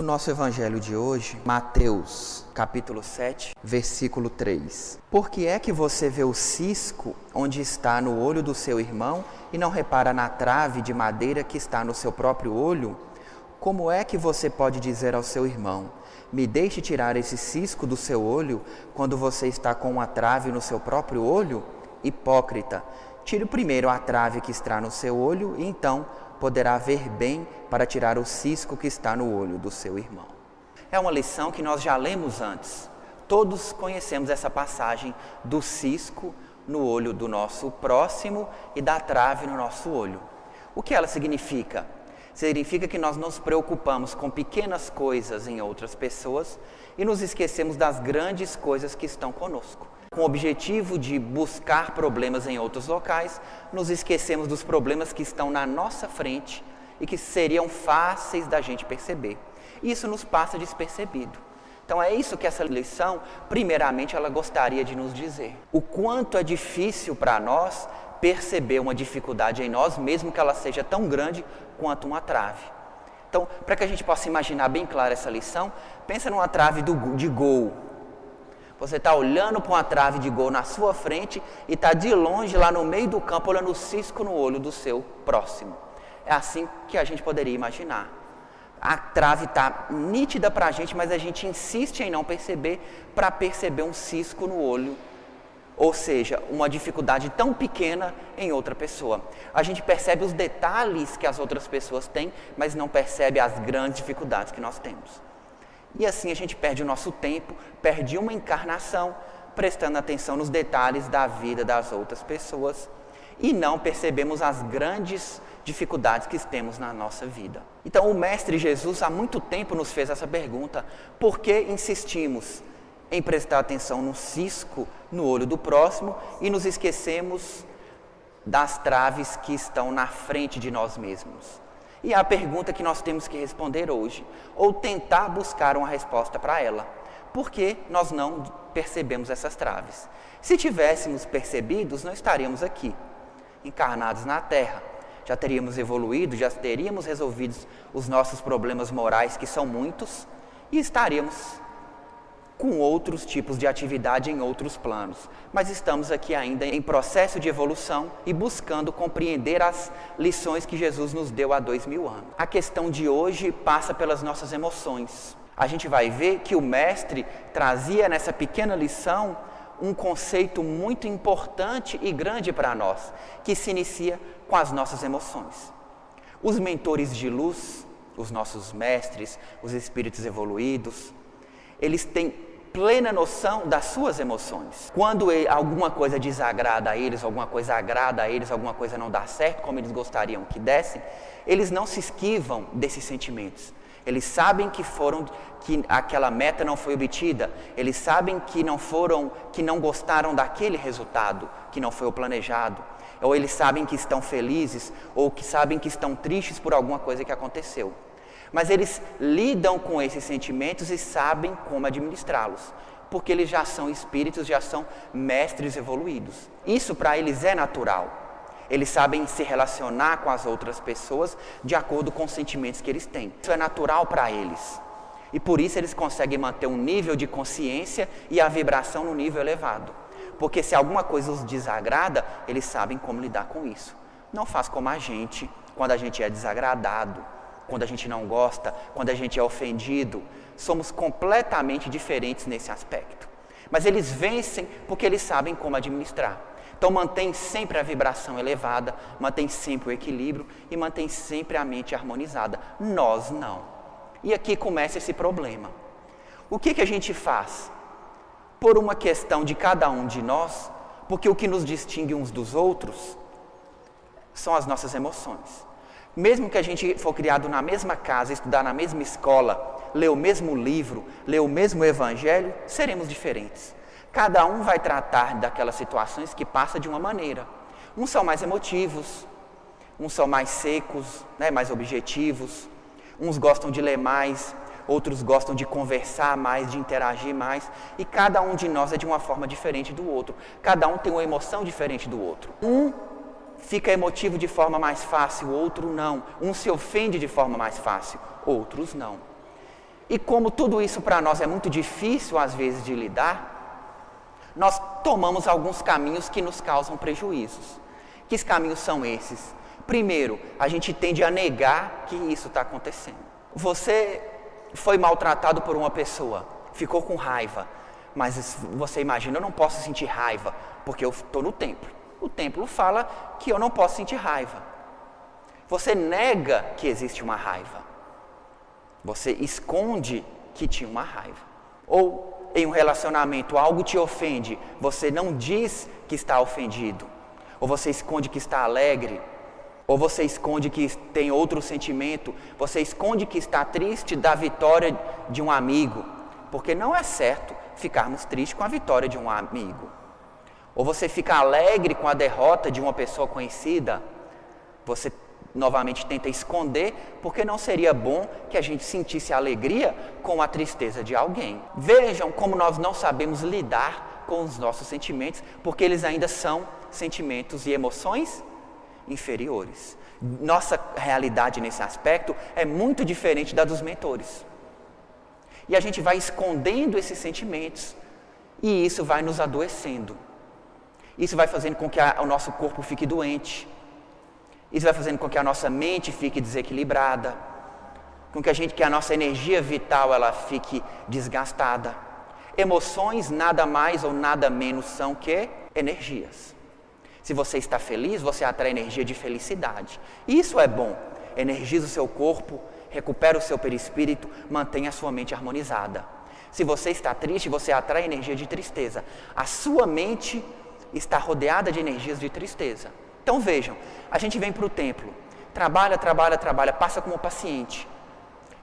nosso evangelho de hoje, Mateus, capítulo 7, versículo 3. Por que é que você vê o cisco onde está no olho do seu irmão e não repara na trave de madeira que está no seu próprio olho? Como é que você pode dizer ao seu irmão: me deixe tirar esse cisco do seu olho, quando você está com uma trave no seu próprio olho? Hipócrita, tire primeiro a trave que está no seu olho e então poderá ver bem para tirar o cisco que está no olho do seu irmão. É uma lição que nós já lemos antes. Todos conhecemos essa passagem do cisco no olho do nosso próximo e da trave no nosso olho. O que ela significa? Significa que nós nos preocupamos com pequenas coisas em outras pessoas e nos esquecemos das grandes coisas que estão conosco. Com o objetivo de buscar problemas em outros locais, nos esquecemos dos problemas que estão na nossa frente e que seriam fáceis da gente perceber. Isso nos passa despercebido. Então é isso que essa lição, primeiramente, ela gostaria de nos dizer. O quanto é difícil para nós perceber uma dificuldade em nós, mesmo que ela seja tão grande quanto uma trave. Então, para que a gente possa imaginar bem clara essa lição, pensa numa trave de gol. Você está olhando para uma trave de gol na sua frente e está de longe lá no meio do campo olhando o cisco no olho do seu próximo. É assim que a gente poderia imaginar. A trave está nítida para a gente, mas a gente insiste em não perceber para perceber um cisco no olho. Ou seja, uma dificuldade tão pequena em outra pessoa. A gente percebe os detalhes que as outras pessoas têm, mas não percebe as grandes dificuldades que nós temos. E assim a gente perde o nosso tempo, perde uma encarnação, prestando atenção nos detalhes da vida das outras pessoas e não percebemos as grandes dificuldades que temos na nossa vida. Então o Mestre Jesus há muito tempo nos fez essa pergunta: por que insistimos em prestar atenção no cisco no olho do próximo e nos esquecemos das traves que estão na frente de nós mesmos? E é a pergunta que nós temos que responder hoje, ou tentar buscar uma resposta para ela. Por que nós não percebemos essas traves? Se tivéssemos percebido, não estaríamos aqui, encarnados na Terra. Já teríamos evoluído, já teríamos resolvido os nossos problemas morais, que são muitos, e estaríamos com outros tipos de atividade em outros planos. Mas estamos aqui ainda em processo de evolução e buscando compreender as lições que Jesus nos deu há 2000 anos. A questão de hoje passa pelas nossas emoções. A gente vai ver que o Mestre trazia nessa pequena lição um conceito muito importante e grande para nós, que se inicia com as nossas emoções. Os mentores de luz, os nossos mestres, os espíritos evoluídos, eles têm plena noção das suas emoções. Quando alguma coisa desagrada a eles, alguma coisa agrada a eles, alguma coisa não dá certo como eles gostariam que desse, eles não se esquivam desses sentimentos. Eles sabem que aquela meta não foi obtida, eles sabem que não gostaram daquele resultado, que não foi o planejado, ou eles sabem que estão felizes, ou que sabem que estão tristes por alguma coisa que aconteceu. Mas eles lidam com esses sentimentos e sabem como administrá-los, porque eles já são espíritos, já são mestres evoluídos. Isso para eles é natural. Eles sabem se relacionar com as outras pessoas de acordo com os sentimentos que eles têm. Isso é natural para eles. E por isso eles conseguem manter um nível de consciência e a vibração no nível elevado. Porque se alguma coisa os desagrada, eles sabem como lidar com isso. Não faz como a gente, quando a gente é desagradado, quando a gente não gosta, quando a gente é ofendido. Somos completamente diferentes nesse aspecto. Mas eles vencem porque eles sabem como administrar. Então mantém sempre a vibração elevada, mantém sempre o equilíbrio e mantém sempre a mente harmonizada. Nós não. E aqui começa esse problema. O que a gente faz? Por uma questão de cada um de nós, porque o que nos distingue uns dos outros são as nossas emoções. Mesmo que a gente for criado na mesma casa, estudar na mesma escola, ler o mesmo livro, ler o mesmo evangelho, seremos diferentes. Cada um vai tratar daquelas situações que passa de uma maneira. Uns são mais emotivos, uns são mais secos, mais objetivos, uns gostam de ler mais, outros gostam de conversar mais, de interagir mais, e cada um de nós é de uma forma diferente do outro. Cada um tem uma emoção diferente do outro. Um fica emotivo de forma mais fácil, outro não. Um se ofende de forma mais fácil, outros não. E como tudo isso para nós é muito difícil às vezes de lidar, nós tomamos alguns caminhos que nos causam prejuízos. Que caminhos são esses? Primeiro, a gente tende a negar que isso está acontecendo. Você foi maltratado por uma pessoa, ficou com raiva, mas você imagina, eu não posso sentir raiva, porque eu estou no templo. O templo fala que eu não posso sentir raiva. Você nega que existe uma raiva. Você esconde que tinha uma raiva. Ou em um relacionamento algo te ofende, você não diz que está ofendido. Ou você esconde que está alegre. Ou você esconde que tem outro sentimento. Você esconde que está triste da vitória de um amigo. Porque não é certo ficarmos tristes com a vitória de um amigo. Ou você fica alegre com a derrota de uma pessoa conhecida. Você novamente tenta esconder, porque não seria bom que a gente sentisse alegria com a tristeza de alguém. Vejam como nós não sabemos lidar com os nossos sentimentos, porque eles ainda são sentimentos e emoções inferiores. Nossa realidade nesse aspecto é muito diferente da dos mentores. E a gente vai escondendo esses sentimentos, e isso vai nos adoecendo. Isso vai fazendo com que o nosso corpo fique doente. Isso vai fazendo com que a nossa mente fique desequilibrada, com que a nossa energia vital ela fique desgastada. Emoções nada mais ou nada menos são que energias. Se você está feliz, você atrai energia de felicidade. Isso é bom. Energiza o seu corpo, recupera o seu perispírito, mantém a sua mente harmonizada. Se você está triste, você atrai energia de tristeza. A sua mente está rodeada de energias de tristeza. Então vejam, a gente vem para o templo, trabalha, passa como paciente,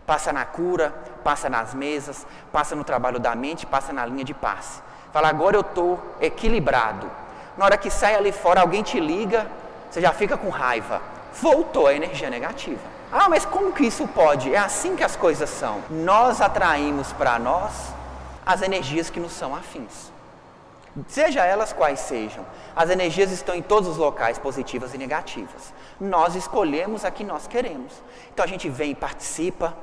passa na cura, passa nas mesas, passa no trabalho da mente, passa na linha de passe. Fala, agora eu estou equilibrado. Na hora que sai ali fora, alguém te liga, você já fica com raiva. Voltou a energia negativa. Ah, mas como que isso pode? É assim que as coisas são. Nós atraímos para nós as energias que nos são afins. Seja elas quais sejam, as energias estão em todos os locais, positivas e negativas. Nós escolhemos a que nós queremos. Então a gente vem e participa,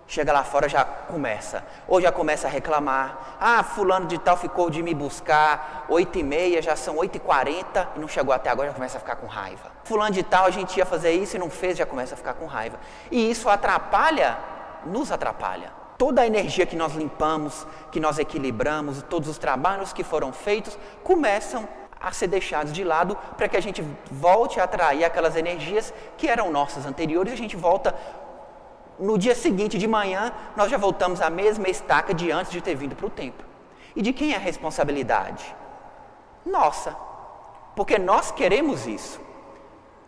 chega lá fora já começa. Ou já começa a reclamar. Ah, fulano de tal ficou de me buscar 8h30, já são 8h40 e não chegou até agora, já começa a ficar com raiva. Fulano de tal, a gente ia fazer isso e não fez, já começa a ficar com raiva. E isso atrapalha, nos atrapalha. Toda a energia que nós limpamos, que nós equilibramos, todos os trabalhos que foram feitos, começam a ser deixados de lado para que a gente volte a atrair aquelas energias que eram nossas anteriores e a gente volta, no dia seguinte de manhã, nós já voltamos à mesma estaca de antes de ter vindo para o templo. E de quem é a responsabilidade? Nossa, porque nós queremos isso.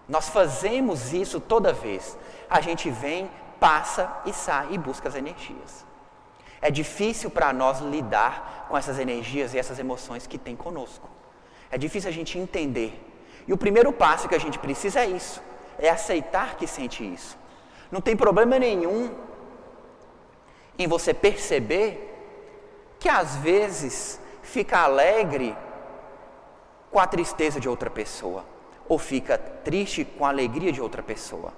Nós fazemos isso toda vez. A gente vem, passa e sai e busca as energias. É difícil para nós lidar com essas energias e essas emoções que tem conosco. É difícil a gente entender. E o primeiro passo que a gente precisa é isso, é aceitar que sente isso. Não tem problema nenhum em você perceber que às vezes fica alegre com a tristeza de outra pessoa, ou fica triste com a alegria de outra pessoa.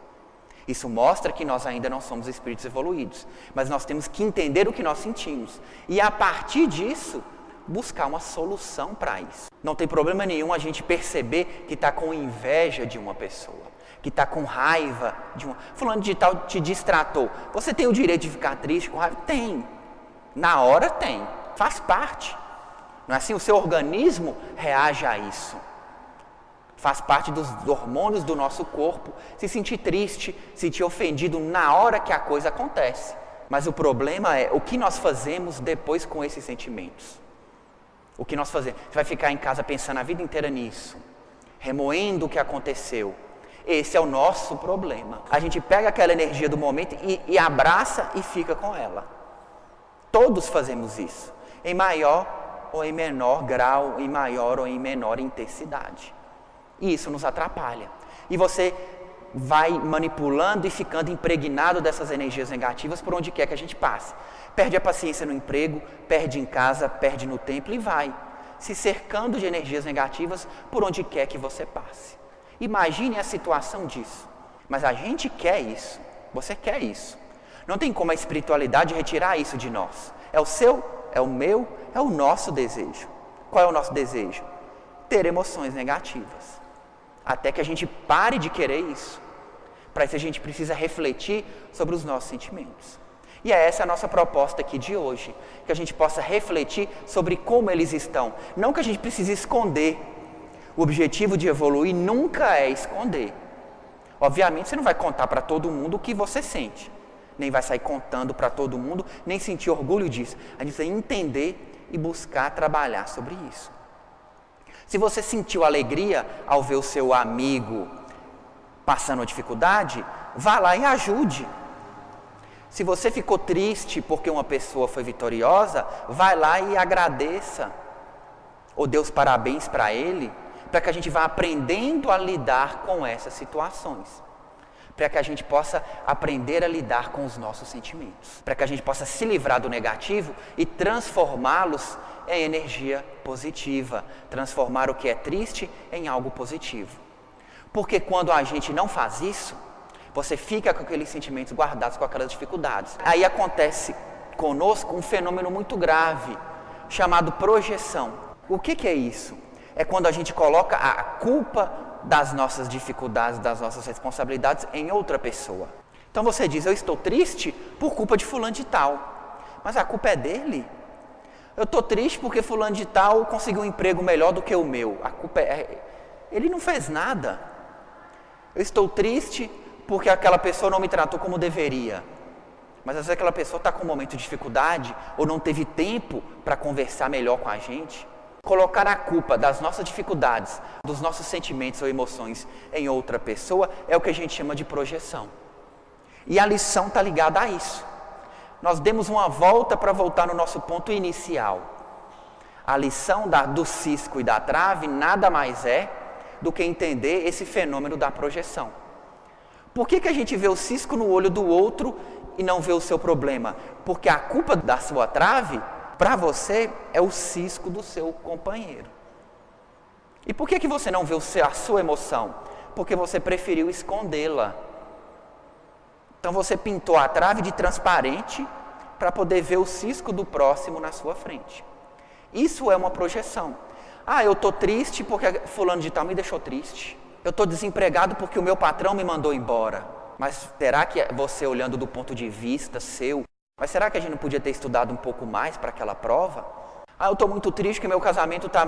Isso mostra que nós ainda não somos espíritos evoluídos, mas nós temos que entender o que nós sentimos e a partir disso buscar uma solução para isso. Não tem problema nenhum a gente perceber que está com inveja de uma pessoa, que está com raiva de uma... Fulano de tal te distratou. Você tem o direito de ficar triste com raiva? Tem. Na hora tem. Faz parte. Não é assim? O seu organismo reage a isso. Faz parte dos hormônios do nosso corpo, se sentir triste, sentir ofendido na hora que a coisa acontece. Mas o problema é o que nós fazemos depois com esses sentimentos. O que nós fazemos? Você vai ficar em casa pensando a vida inteira nisso, remoendo o que aconteceu. Esse é o nosso problema. A gente pega aquela energia do momento e abraça e fica com ela. Todos fazemos isso, em maior ou em menor grau, em maior ou em menor intensidade. E isso nos atrapalha. E você vai manipulando e ficando impregnado dessas energias negativas por onde quer que a gente passe. Perde a paciência no emprego, perde em casa, perde no templo e vai se cercando de energias negativas por onde quer que você passe. Imagine a situação disso. Mas a gente quer isso. Você quer isso. Não tem como a espiritualidade retirar isso de nós. É o seu, é o meu, é o nosso desejo. Qual é o nosso desejo? Ter emoções negativas. Até que a gente pare de querer isso. Para isso a gente precisa refletir sobre os nossos sentimentos. E é essa a nossa proposta aqui de hoje. Que a gente possa refletir sobre como eles estão. Não que a gente precise esconder. O objetivo de evoluir nunca é esconder. Obviamente você não vai contar para todo mundo o que você sente. Nem vai sair contando para todo mundo, nem sentir orgulho disso. A gente precisa entender e buscar trabalhar sobre isso. Se você sentiu alegria ao ver o seu amigo passando dificuldade, vá lá e ajude. Se você ficou triste porque uma pessoa foi vitoriosa, vai lá e agradeça. Ou dê os parabéns para ele, para que a gente vá aprendendo a lidar com essas situações. Para que a gente possa aprender a lidar com os nossos sentimentos. Para que a gente possa se livrar do negativo e transformá-los em energia positiva. Transformar o que é triste em algo positivo. Porque quando a gente não faz isso, você fica com aqueles sentimentos guardados, com aquelas dificuldades. Aí acontece conosco um fenômeno muito grave, chamado projeção. O que é isso? É quando a gente coloca a culpa das nossas dificuldades, das nossas responsabilidades em outra pessoa. Então você diz, eu estou triste por culpa de fulano de tal. Mas a culpa é dele. Eu estou triste porque fulano de tal conseguiu um emprego melhor do que o meu. A culpa é... Ele não fez nada. Eu estou triste porque aquela pessoa não me tratou como deveria. Mas às vezes aquela pessoa está com um momento de dificuldade ou não teve tempo para conversar melhor com a gente. Colocar a culpa das nossas dificuldades, dos nossos sentimentos ou emoções em outra pessoa é o que a gente chama de projeção. E a lição está ligada a isso. Nós demos uma volta para voltar no nosso ponto inicial. A lição do cisco e da trave nada mais é do que entender esse fenômeno da projeção. Por que a gente vê o cisco no olho do outro e não vê o seu problema? Porque a culpa da sua trave, para você, é o cisco do seu companheiro. E por que você não vê a sua emoção? Porque você preferiu escondê-la. Então você pintou a trave de transparente para poder ver o cisco do próximo na sua frente. Isso é uma projeção. Ah, eu estou triste porque fulano de tal me deixou triste. Eu estou desempregado porque o meu patrão me mandou embora. Mas será que você olhando do ponto de vista seu, mas será que a gente não podia ter estudado um pouco mais para aquela prova? Ah, eu estou muito triste porque meu casamento está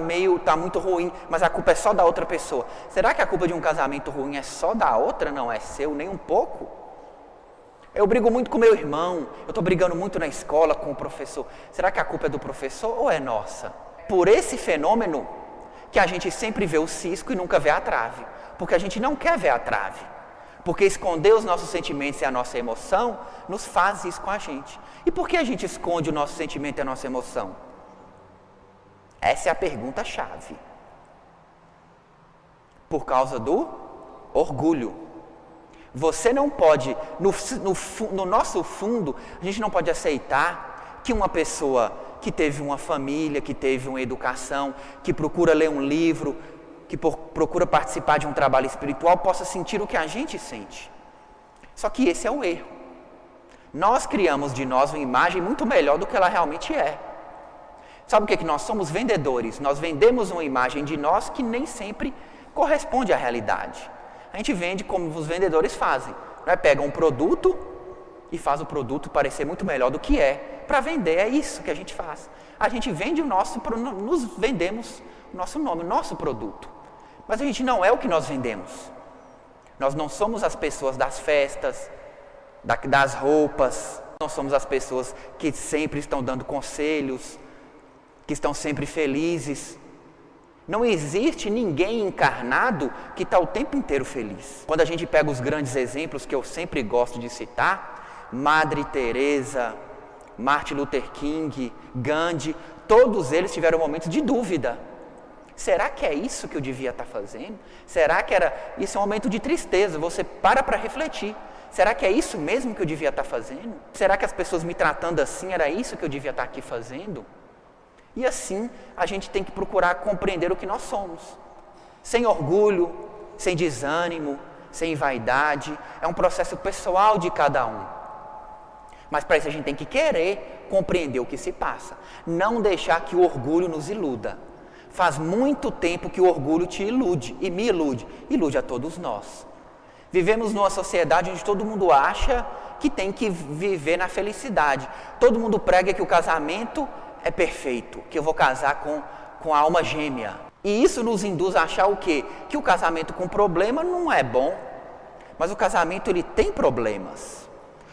muito ruim, mas a culpa é só da outra pessoa. Será que a culpa de um casamento ruim é só da outra, não é seu nem um pouco? Eu brigo muito com meu irmão, eu estou brigando muito na escola com o professor. Será que a culpa é do professor ou é nossa? Por esse fenômeno que a gente sempre vê o cisco e nunca vê a trave. Porque a gente não quer ver a trave. Porque esconder os nossos sentimentos e a nossa emoção nos faz isso com a gente. E por que a gente esconde o nosso sentimento e a nossa emoção? Essa é a pergunta-chave. Por causa do orgulho. Você não pode, no nosso fundo, a gente não pode aceitar que uma pessoa que teve uma família, que teve uma educação, que procura ler um livro, que procura participar de um trabalho espiritual, possa sentir o que a gente sente. Só que esse é o erro. Nós criamos de nós uma imagem muito melhor do que ela realmente é. Sabe o que nós somos? Vendedores. Nós vendemos uma imagem de nós que nem sempre corresponde à realidade. A gente vende como os vendedores fazem. Pega um produto e faz o produto parecer muito melhor do que é. Para vender, é isso que a gente faz. A gente vende nos vendemos o nosso nome, o nosso produto. Mas a gente não é o que nós vendemos. Nós não somos as pessoas das festas, das roupas. Não somos as pessoas que sempre estão dando conselhos, que estão sempre felizes. Não existe ninguém encarnado que está o tempo inteiro feliz. Quando a gente pega os grandes exemplos que eu sempre gosto de citar, Madre Teresa, Martin Luther King, Gandhi, todos eles tiveram momentos de dúvida. Será que é isso que eu devia estar fazendo? Será que isso é um momento de tristeza? Você para refletir. Será que é isso mesmo que eu devia estar fazendo? Será que as pessoas me tratando assim, era isso que eu devia estar aqui fazendo? E assim, a gente tem que procurar compreender o que nós somos. Sem orgulho, sem desânimo, sem vaidade. É um processo pessoal de cada um. Mas para isso a gente tem que querer compreender o que se passa. Não deixar que o orgulho nos iluda. Faz muito tempo que o orgulho te ilude e me ilude. Ilude a todos nós. Vivemos numa sociedade onde todo mundo acha que tem que viver na felicidade. Todo mundo prega que o casamento é perfeito, que eu vou casar com a alma gêmea. E isso nos induz a achar o quê? Que o casamento com problema não é bom. Mas o casamento ele tem problemas.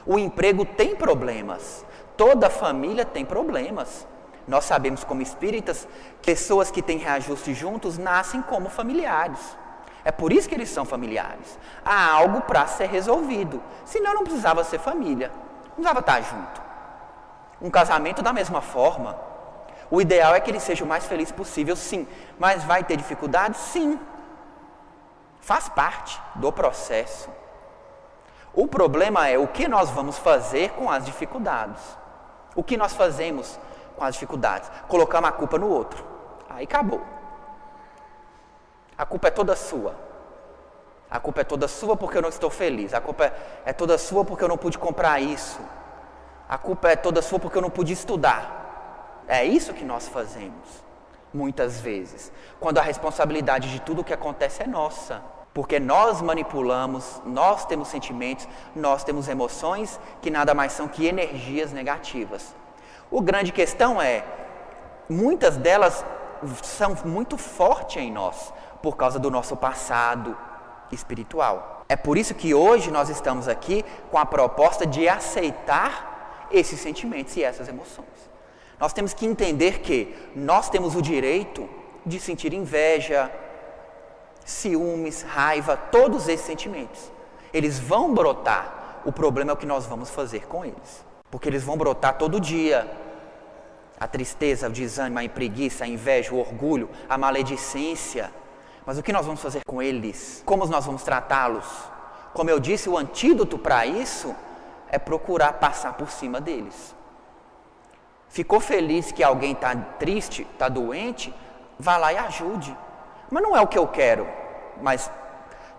O emprego tem problemas. Toda família tem problemas. Nós sabemos como espíritas, pessoas que têm reajuste juntos nascem como familiares. É por isso que eles são familiares. Há algo para ser resolvido. Senão não precisava ser família. Não precisava estar junto. Um casamento da mesma forma. O ideal é que ele seja o mais feliz possível, sim. Mas vai ter dificuldades? Sim. Faz parte do processo. O problema é o que nós vamos fazer com as dificuldades. O que nós fazemos com as dificuldades? Colocamos a culpa no outro. Aí acabou. A culpa é toda sua. A culpa é toda sua porque eu não estou feliz. A culpa é toda sua porque eu não pude comprar isso. A culpa é toda sua porque eu não pude estudar. É isso que nós fazemos, muitas vezes. Quando a responsabilidade de tudo o que acontece é nossa. Porque nós manipulamos, nós temos sentimentos, nós temos emoções que nada mais são que energias negativas. A grande questão é, muitas delas são muito fortes em nós, por causa do nosso passado espiritual. É por isso que hoje nós estamos aqui com a proposta de aceitar esses sentimentos e essas emoções. Nós temos que entender que nós temos o direito de sentir inveja, ciúmes, raiva, todos esses sentimentos. Eles vão brotar. O problema é o que nós vamos fazer com eles. Porque eles vão brotar todo dia. A tristeza, o desânimo, a preguiça, a inveja, o orgulho, a maledicência. Mas o que nós vamos fazer com eles? Como nós vamos tratá-los? Como eu disse, o antídoto para isso é procurar passar por cima deles. Ficou feliz que alguém está triste, está doente? Vá lá e ajude. Mas não é o que eu quero. Mas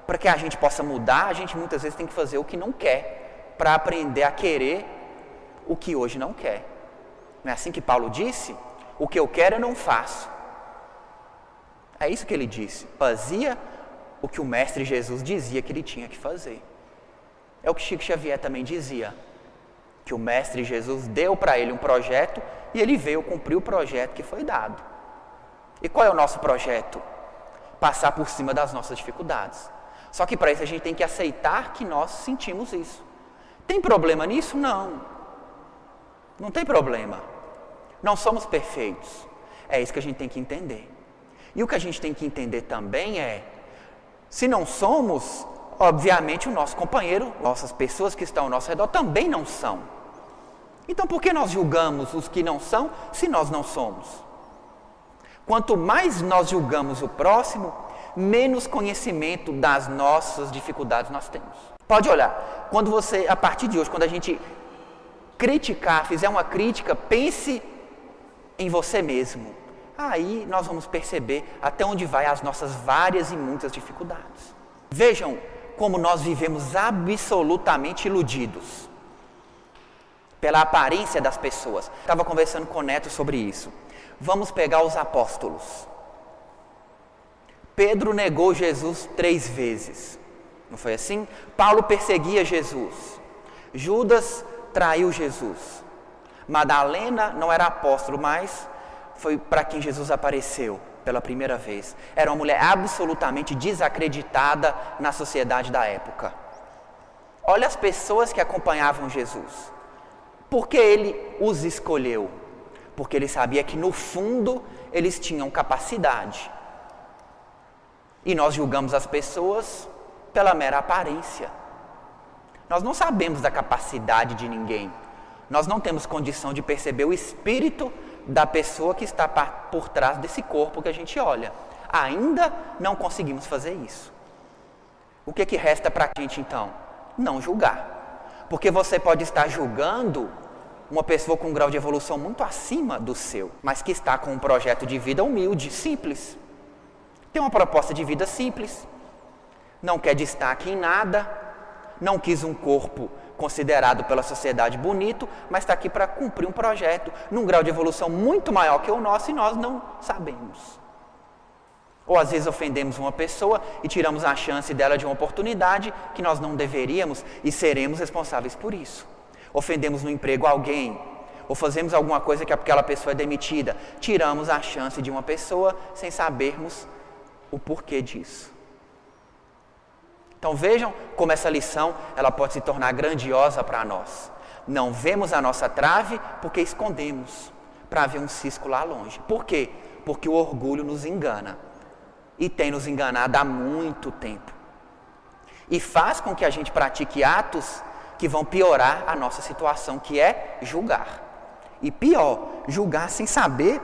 para que a gente possa mudar, a gente muitas vezes tem que fazer o que não quer. Para aprender a querer o que hoje não quer. Não é assim que Paulo disse? O que eu quero eu não faço. É isso que ele disse. Fazia o que o Mestre Jesus dizia que ele tinha que fazer. É o que Chico Xavier também dizia. Que o Mestre Jesus deu para ele um projeto e ele veio cumprir o projeto que foi dado. E qual é o nosso projeto? Passar por cima das nossas dificuldades. Só que para isso a gente tem que aceitar que nós sentimos isso. Tem problema nisso? Não. Não tem problema. Não somos perfeitos. É isso que a gente tem que entender. E o que a gente tem que entender também é, se não somos, obviamente o nosso companheiro, nossas pessoas que estão ao nosso redor também não são. Então por que nós julgamos os que não são, se nós não somos? Quanto mais nós julgamos o próximo, menos conhecimento das nossas dificuldades nós temos. Pode olhar, quando você, a partir de hoje, quando a gente criticar, fizer uma crítica, pense em você mesmo. Aí nós vamos perceber até onde vai as nossas várias e muitas dificuldades. Vejam como nós vivemos absolutamente iludidos pela aparência das pessoas. Estava conversando com o Neto sobre isso. Vamos pegar os apóstolos. Pedro negou Jesus 3 vezes. Não foi assim? Paulo perseguia Jesus. Judas traiu Jesus. Madalena não era apóstolo, mas foi para quem Jesus apareceu pela primeira vez. Era uma mulher absolutamente desacreditada na sociedade da época. Olha as pessoas que acompanhavam Jesus. Por que ele os escolheu? Porque ele sabia que no fundo eles tinham capacidade. E nós julgamos as pessoas pela mera aparência. Nós não sabemos da capacidade de ninguém. Nós não temos condição de perceber o espírito da pessoa que está por trás desse corpo que a gente olha. Ainda não conseguimos fazer isso. O que resta para a gente então? Não julgar. Porque você pode estar julgando uma pessoa com um grau de evolução muito acima do seu, mas que está com um projeto de vida humilde, simples. Tem uma proposta de vida simples. Não quer destaque em nada. Não quis um corpo considerado pela sociedade bonito, mas está aqui para cumprir um projeto num grau de evolução muito maior que o nosso e nós não sabemos. Ou às vezes ofendemos uma pessoa e tiramos a chance dela de uma oportunidade que nós não deveríamos e seremos responsáveis por isso. Ofendemos no emprego alguém, ou fazemos alguma coisa que aquela pessoa é demitida, tiramos a chance de uma pessoa sem sabermos o porquê disso. Então vejam como essa lição ela pode se tornar grandiosa para nós. Não vemos a nossa trave porque escondemos para ver um cisco lá longe. Por quê? Porque o orgulho nos engana. E tem nos enganado há muito tempo. E faz com que a gente pratique atos que vão piorar a nossa situação, que é julgar. E pior, julgar sem saber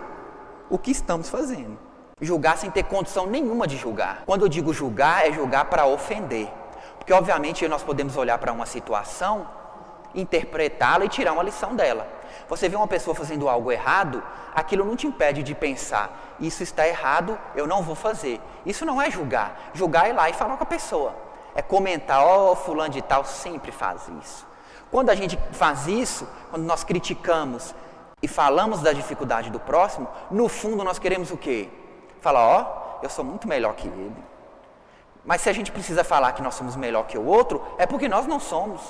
o que estamos fazendo. Julgar sem ter condição nenhuma de julgar. Quando eu digo julgar, é julgar para ofender. Porque obviamente nós podemos olhar para uma situação, interpretá-la e tirar uma lição dela. Você vê uma pessoa fazendo algo errado, aquilo não te impede de pensar, isso está errado, eu não vou fazer. Isso não é julgar. Julgar é ir lá e falar com a pessoa. É comentar, fulano de tal sempre faz isso. Quando a gente faz isso, quando nós criticamos e falamos da dificuldade do próximo, no fundo nós queremos o quê? Falar, eu sou muito melhor que ele. Mas se a gente precisa falar que nós somos melhor que o outro, é porque nós não somos.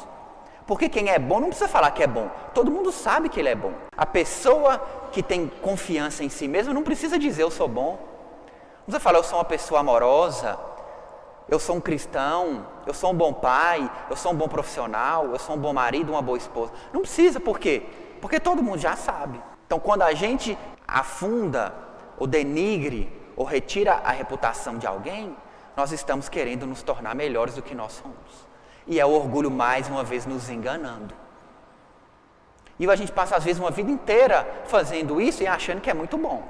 Porque quem é bom não precisa falar que é bom. Todo mundo sabe que ele é bom. A pessoa que tem confiança em si mesma não precisa dizer eu sou bom. Não precisa falar eu sou uma pessoa amorosa, eu sou um cristão, eu sou um bom pai, eu sou um bom profissional, eu sou um bom marido, uma boa esposa. Não precisa, por quê? Porque todo mundo já sabe. Então quando a gente afunda ou denigre ou retira a reputação de alguém, nós estamos querendo nos tornar melhores do que nós somos. E é o orgulho mais uma vez nos enganando. E a gente passa às vezes uma vida inteira fazendo isso e achando que é muito bom.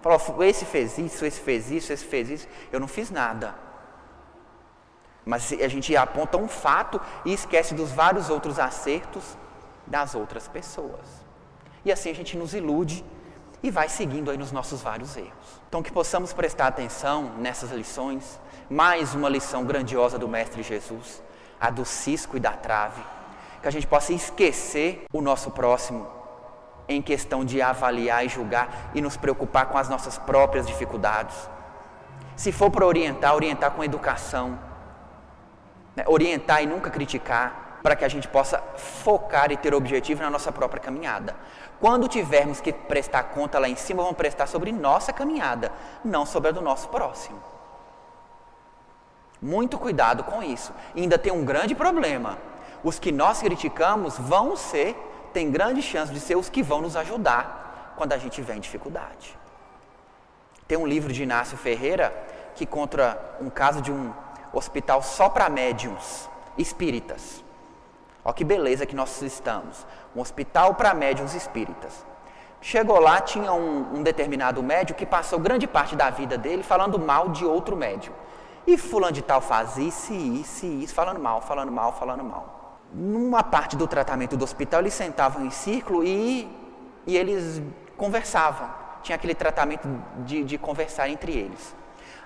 Fala, esse fez isso, esse fez isso, esse fez isso, eu não fiz nada. Mas a gente aponta um fato e esquece dos vários outros acertos das outras pessoas. E assim a gente nos ilude e vai seguindo aí nos nossos vários erros. Então que possamos prestar atenção nessas lições, mais uma lição grandiosa do Mestre Jesus, a do cisco e da trave, que a gente possa esquecer o nosso próximo em questão de avaliar e julgar e nos preocupar com as nossas próprias dificuldades. Se for para orientar, orientar com educação, né? Orientar e nunca criticar, para que a gente possa focar e ter objetivo na nossa própria caminhada. Quando tivermos que prestar conta lá em cima, vamos prestar sobre nossa caminhada, não sobre a do nosso próximo. Muito cuidado com isso. E ainda tem um grande problema. Os que nós criticamos tem grande chance de ser os que vão nos ajudar quando a gente tiver em dificuldade. Tem um livro de Inácio Ferreira que conta um caso de um hospital só para médiuns espíritas. Olha que beleza que nós estamos. Um hospital para médiuns espíritas. Chegou lá, tinha um determinado médium que passou grande parte da vida dele falando mal de outro médium. E fulano de tal faz isso, falando mal. Numa parte do tratamento do hospital, eles sentavam em círculo e eles conversavam. Tinha aquele tratamento de conversar entre eles.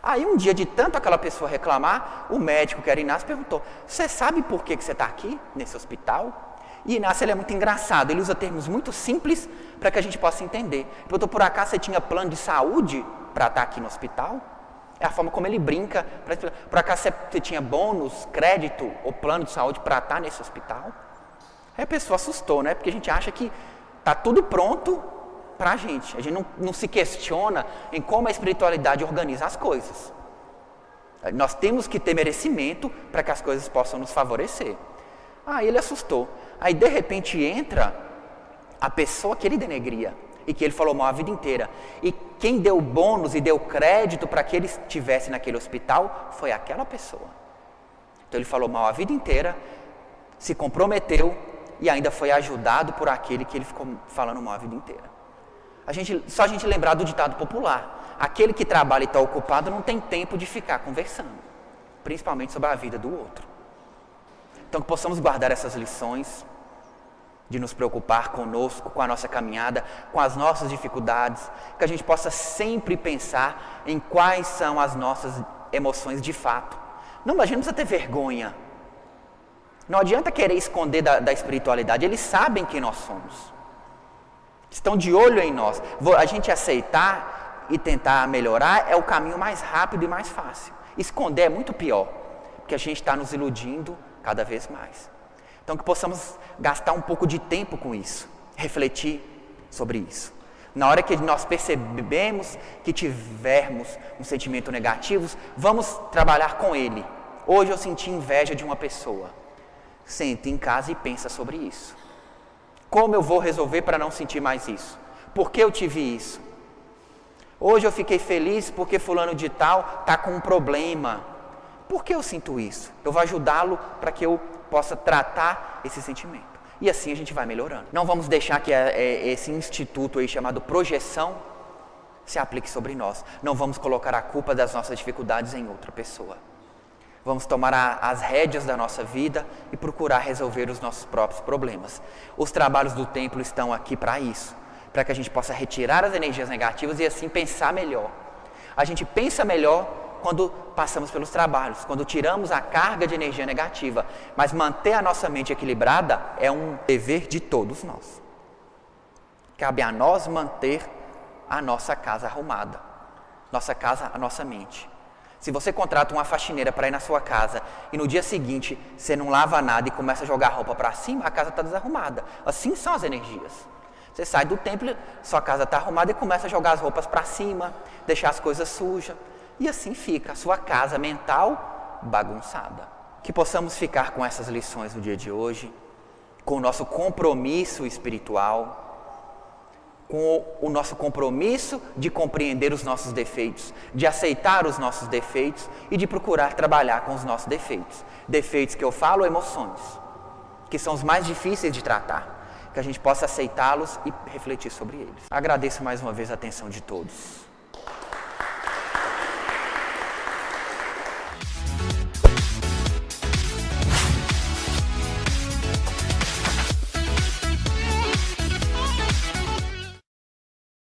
Aí um dia, de tanto aquela pessoa reclamar, o médico, que era Inácio, perguntou, você sabe por que você está aqui, nesse hospital? E Inácio, ele é muito engraçado, ele usa termos muito simples para que a gente possa entender. Perguntou, por acaso você tinha plano de saúde para estar aqui no hospital? É a forma como ele brinca. Por acaso você tinha bônus, crédito ou plano de saúde para estar nesse hospital? Aí a pessoa assustou, né? Porque a gente acha que está tudo pronto para a gente. A gente não se questiona em como a espiritualidade organiza as coisas. Nós temos que ter merecimento para que as coisas possam nos favorecer. Aí ele assustou. Aí de repente entra a pessoa que ele denegria e que ele falou mal a vida inteira. E quem deu bônus e deu crédito para que ele estivesse naquele hospital foi aquela pessoa. Então ele falou mal a vida inteira, se comprometeu e ainda foi ajudado por aquele que ele ficou falando mal a vida inteira. Só a gente lembrar do ditado popular. Aquele que trabalha e está ocupado não tem tempo de ficar conversando, principalmente sobre a vida do outro. Então que possamos guardar essas lições, de nos preocupar conosco, com a nossa caminhada, com as nossas dificuldades, que a gente possa sempre pensar em quais são as nossas emoções de fato. Não, a gente não precisa ter vergonha. Não adianta querer esconder da espiritualidade, eles sabem quem nós somos. Estão de olho em nós. A gente aceitar e tentar melhorar é o caminho mais rápido e mais fácil. Esconder é muito pior, porque a gente está nos iludindo cada vez mais. Então que possamos gastar um pouco de tempo com isso, refletir sobre isso. Na hora que nós percebemos que tivermos um sentimento negativo, vamos trabalhar com ele. Hoje eu senti inveja de uma pessoa. Senta em casa e pensa sobre isso. Como eu vou resolver para não sentir mais isso? Por que eu tive isso? Hoje eu fiquei feliz porque fulano de tal está com um problema. Por que eu sinto isso? Eu vou ajudá-lo para que eu possa tratar esse sentimento. E assim a gente vai melhorando. Não vamos deixar que esse instituto aí chamado projeção se aplique sobre nós. Não vamos colocar a culpa das nossas dificuldades em outra pessoa. Vamos tomar as rédeas da nossa vida e procurar resolver os nossos próprios problemas. Os trabalhos do templo estão aqui para isso, para que a gente possa retirar as energias negativas e assim pensar melhor. A gente pensa melhor quando passamos pelos trabalhos, quando tiramos a carga de energia negativa. Mas manter a nossa mente equilibrada é um dever de todos nós. Cabe a nós manter a nossa casa arrumada. Nossa casa, a nossa mente. Se você contrata uma faxineira para ir na sua casa e no dia seguinte você não lava nada e começa a jogar roupa para cima, a casa está desarrumada. Assim são as energias. Você sai do templo, sua casa está arrumada e começa a jogar as roupas para cima, deixar as coisas sujas. E assim fica a sua casa mental bagunçada. Que possamos ficar com essas lições no dia de hoje, com o nosso compromisso espiritual, com o nosso compromisso de compreender os nossos defeitos, de aceitar os nossos defeitos e de procurar trabalhar com os nossos defeitos. Defeitos que eu falo, emoções, que são os mais difíceis de tratar, que a gente possa aceitá-los e refletir sobre eles. Agradeço mais uma vez a atenção de todos.